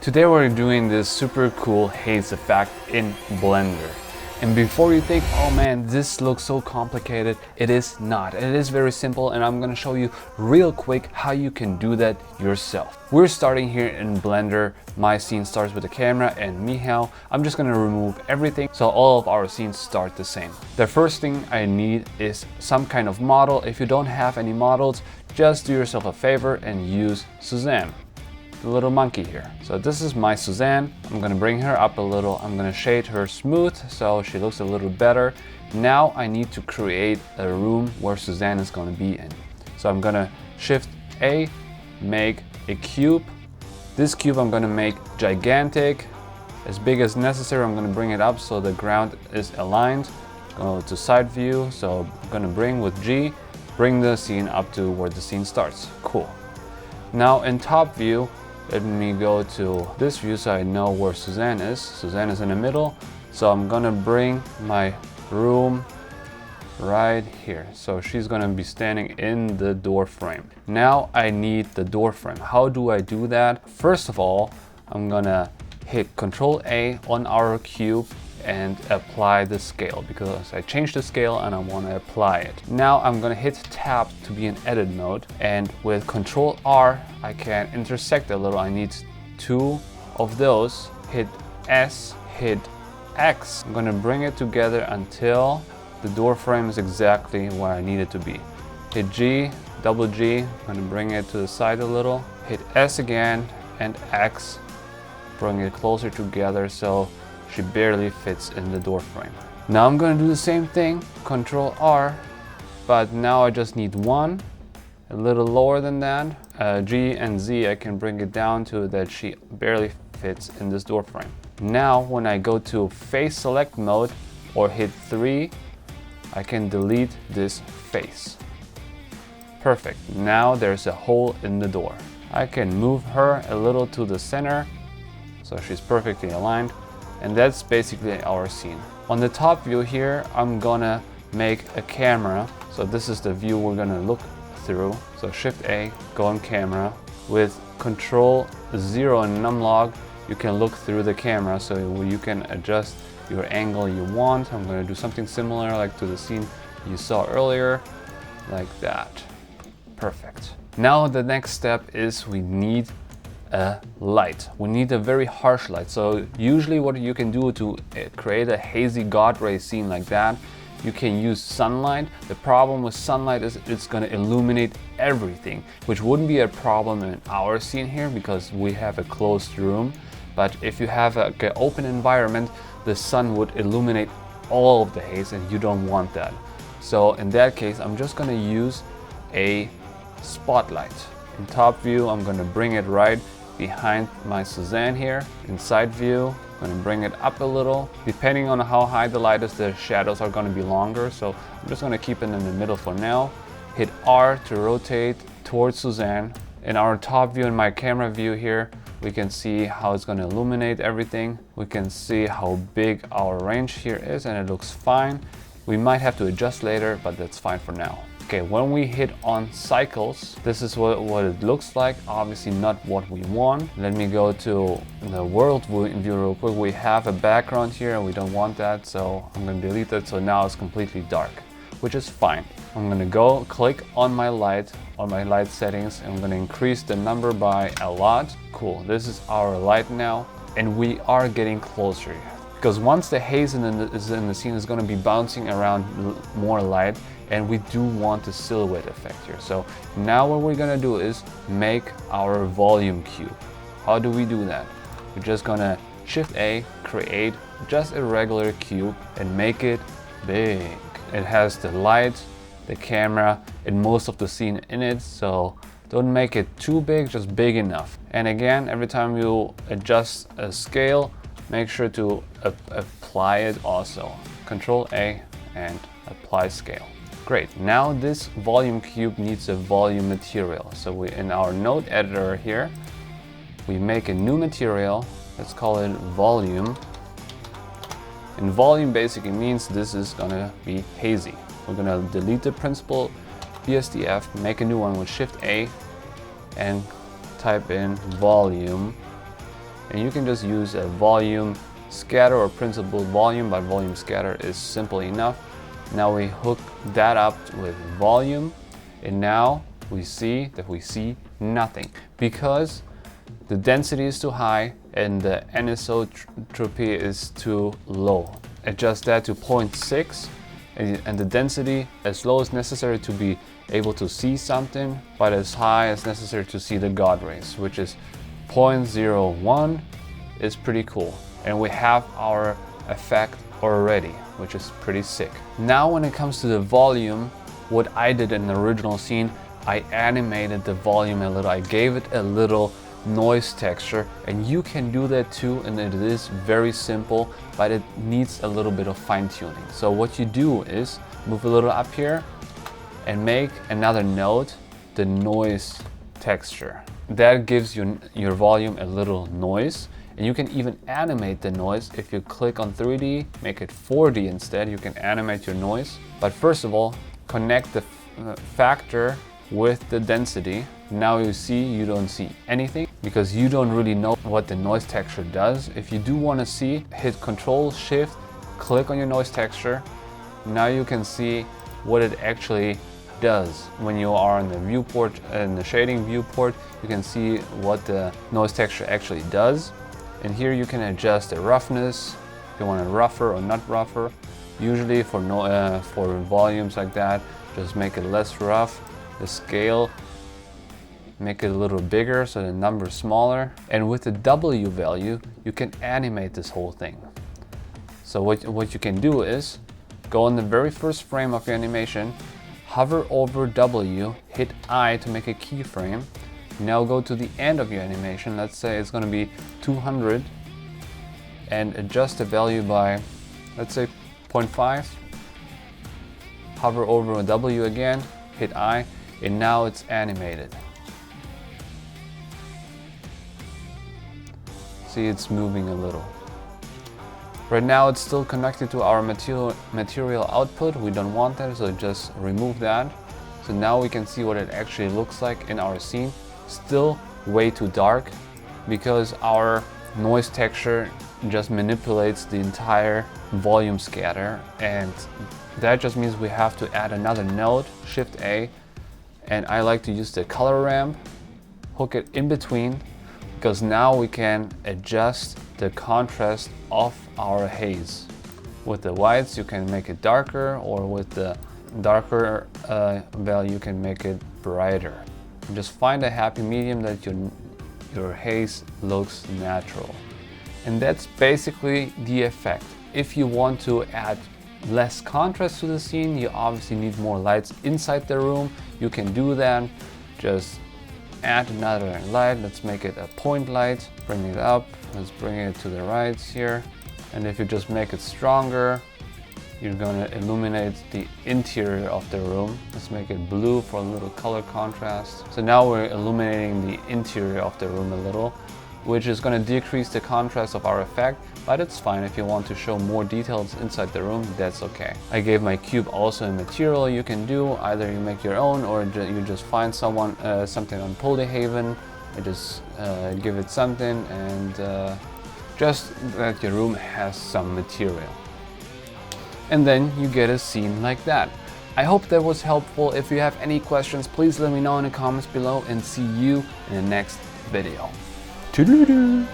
Today we're doing this super cool haze effect in Blender. And before you think, oh man, this looks so complicated, it is not. It is very simple, and I'm gonna show you real quick how you can do that yourself. We're starting here in Blender. My scene starts with the camera and Michał. I'm just gonna remove everything so all of our scenes start the same. The first thing I need is some kind of model. If you don't have any models, just do yourself a favor and use Suzanne, the little monkey here. So this is my Suzanne. I'm gonna bring her up a little. I'm gonna shade her smooth so she looks a little better. Now I need to create a room where Suzanne is gonna be in. So I'm gonna Shift A, make a cube. This cube I'm gonna make gigantic, as big as necessary. I'm gonna bring it up so the ground is aligned. Go to side view. So I'm gonna bring with G, bring the scene up to where the scene starts. Cool. Now in top view, let me go to this view so I know where Suzanne is. Suzanne is in the middle. So I'm gonna bring my room right here. So she's gonna be standing in the door frame. Now I need the door frame. How do I do that? First of all, I'm gonna hit Control A on our cube and apply the scale, because I changed the scale and I want to apply it. Now I'm gonna hit Tab to be in edit mode, and with Control R I can intersect a little. I need two of those. Hit S, hit X. I'm gonna bring it together until the door frame is exactly where I need it to be. Hit G, double G, I'm gonna bring it to the side a little. Hit S again and X, bring it closer together so she barely fits in the door frame. Now I'm gonna do the same thing, Control R, but now I just need one, a little lower than that. G and Z, I can bring it down to that she barely fits in this door frame. Now when I go to face select mode or hit 3, I can delete this face. Perfect, now there's a hole in the door. I can move her a little to the center so she's perfectly aligned. And that's basically our scene. On the top view here, I'm gonna make a camera. So this is the view we're gonna look through. So Shift A, go on camera. With Control 0 and numlog, you can look through the camera so you can adjust your angle you want. I'm gonna do something similar like to the scene you saw earlier, like that. Perfect. Now the next step is we need a light. We need a very harsh light. So usually what you can do to create a hazy God ray scene like that, you can use sunlight. The problem with sunlight is it's going to illuminate everything, which wouldn't be a problem in our scene here because we have a closed room. But if you have an open environment, the sun would illuminate all of the haze, and you don't want that. So in that case, I'm just going to use a spotlight. In top view, I'm going to bring it right behind my Suzanne here. In side view, I'm going to bring it up a little. Depending on how high the light is, the shadows are going to be longer, so I'm just going to keep it in the middle for now. Hit R to rotate towards Suzanne. In our top view, in my camera view here, we can see how it's going to illuminate everything. We can see how big our range here is, and it looks fine. We might have to adjust later, but that's fine for now. Okay, when we hit on cycles, this is what it looks like. Obviously not what we want. Let me go to the world view real quick. We have a background here and we don't want that, so I'm gonna delete that. So now it's completely dark, which is fine. I'm gonna go click on my light settings, and I'm gonna increase the number by a lot. Cool, this is our light now, and we are getting closer. Because once the haze is in the scene, is gonna be bouncing around more light, and we do want the silhouette effect here. So now what we're gonna do is make our volume cube. How do we do that? We're just gonna Shift A, create just a regular cube and make it big. It has the light, the camera, and most of the scene in it, so don't make it too big, just big enough. And again, every time you adjust a scale, make sure to apply it also. Control A and apply scale. Great, now this volume cube needs a volume material. So in our node editor here, we make a new material. Let's call it volume. And volume basically means this is gonna be hazy. We're gonna delete the principal BSDF, make a new one with Shift A, and type in volume and you can just use a volume scatter or principal volume, but volume scatter is simple enough. Now we hook that up with volume, and now we see that we see nothing because the density is too high and the anisotropy is too low. Adjust that to 0.6 and the density as low as necessary to be able to see something, but as high as necessary to see the God rays, which is 0.01 is pretty cool. And we have our effect already, which is pretty sick. Now when it comes to the volume, what I did in the original scene, I animated the volume a little. I gave it a little noise texture, and you can do that too, and it is very simple, but it needs a little bit of fine-tuning. So what you do is move a little up here and make another node, the noise texture. That gives you your volume a little noise, and you can even animate the noise. If you click on 3D, make it 4D instead, you can animate your noise. But first of all, connect the factor with the density. Now you see you don't see anything because you don't really know what the noise texture does. If you do want to see, hit Control Shift, click on your noise texture. Now you can see what it actually does. When you are in the viewport, in the shading viewport, you can see what the noise texture actually does. And here you can adjust the roughness, if you want it rougher or not rougher. Usually for volumes like that, just make it less rough. The scale, make it a little bigger so the number is smaller. And with the W value, you can animate this whole thing. So what you can do is go in the very first frame of your animation, hover over W, hit I to make a keyframe. Now go to the end of your animation. Let's say it's going to be 200 and adjust the value by, let's say 0.5. Hover over W again, hit I, and now it's animated. See, it's moving a little. Right now it's still connected to our material output. We don't want that, so just remove that. So now we can see what it actually looks like in our scene. Still way too dark because our noise texture just manipulates the entire volume scatter, and that just means we have to add another node, Shift A, and I like to use the color ramp, hook it in between, because now we can adjust the contrast of our haze. With the whites you can make it darker, or with the darker value you can make it brighter. And just find a happy medium that your haze looks natural. And that's basically the effect. If you want to add less contrast to the scene, you obviously need more lights inside the room. You can do that. Just add another light. Let's make it a point light. Bring it up. Let's bring it to the right here. And if you just make it stronger, you're going to illuminate the interior of the room. Let's make it blue for a little color contrast. So now we're illuminating the interior of the room a little, which is going to decrease the contrast of our effect, but it's fine. If you want to show more details inside the room, that's okay. I gave my cube also a material you can do. Either you make your own, or you just find something on Polyhaven, and just give it something, and just that your room has some material. And then you get a scene like that. I hope that was helpful. If you have any questions, please let me know in the comments below, and see you in the next video. Toodaloo!